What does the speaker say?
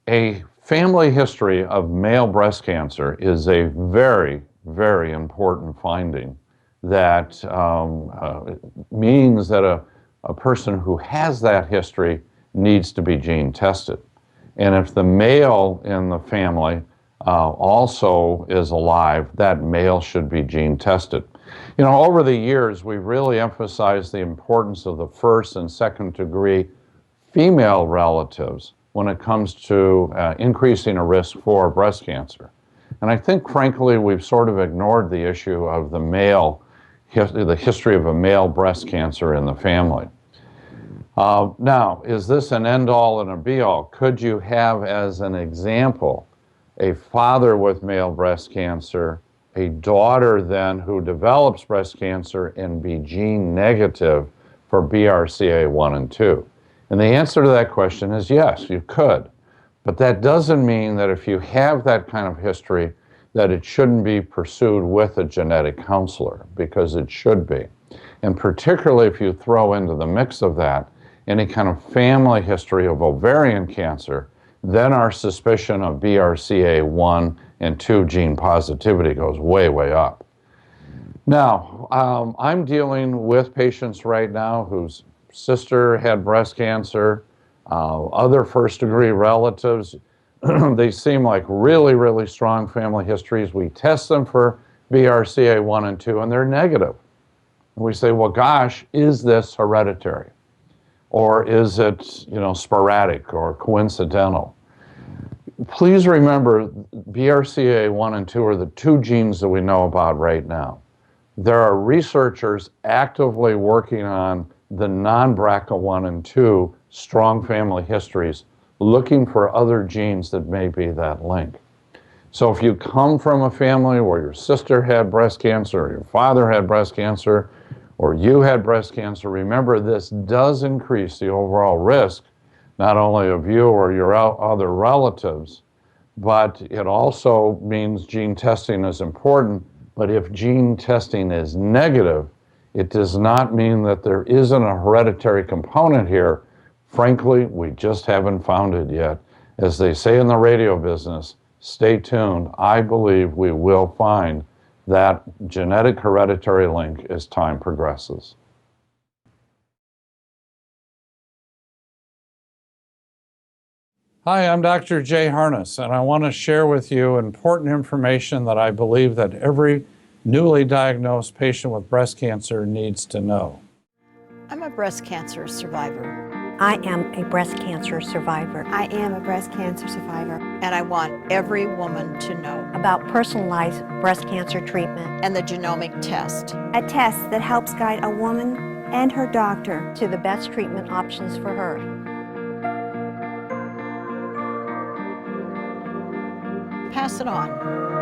A family history of male breast cancer is a very, very important finding that means that a person who has that history needs to be gene tested. And if the male in the family also is alive, that male should be gene tested. You know, over the years, we've really emphasized the importance of the first and second degree female relatives when it comes to increasing a risk for breast cancer. And I think, frankly, we've sort of ignored the issue of the history of a male breast cancer in the family. Now, is this an end-all and a be-all? Could you have, as an example, a father with male breast cancer, a daughter then who develops breast cancer and be gene negative for BRCA1 and 2? And the answer to that question is yes, you could. But that doesn't mean that if you have that kind of history, that it shouldn't be pursued with a genetic counselor, because it should be. And particularly if you throw into the mix of that any kind of family history of ovarian cancer, then our suspicion of BRCA1 and 2 gene positivity goes way, way up. Now, I'm dealing with patients right now whose sister had breast cancer, other first-degree relatives. They seem like really, really strong family histories. We test them for BRCA1 and 2, and they're negative. And we say, well, gosh, is this hereditary? Or is it, sporadic or coincidental? Please remember, BRCA1 and 2 are the 2 genes that we know about right now. There are researchers actively working on the non-BRCA1 and 2 strong family histories, looking for other genes that may be that link. So if you come from a family where your sister had breast cancer, or your father had breast cancer, or you had breast cancer, remember this does increase the overall risk, not only of you or your other relatives, but it also means gene testing is important. But if gene testing is negative, it does not mean that there isn't a hereditary component here. Frankly, we just haven't found it yet. As they say in the radio business, stay tuned. I believe we will find that genetic hereditary link as time progresses. Hi, I'm Dr. Jay Harness, and I want to share with you important information that I believe that every newly diagnosed patient with breast cancer needs to know. I'm a breast cancer survivor. I am a breast cancer survivor. I am a breast cancer survivor. And I want every woman to know About personalized breast cancer treatment and the genomic test. A test that helps guide a woman and her doctor to the best treatment options for her. Pass it on.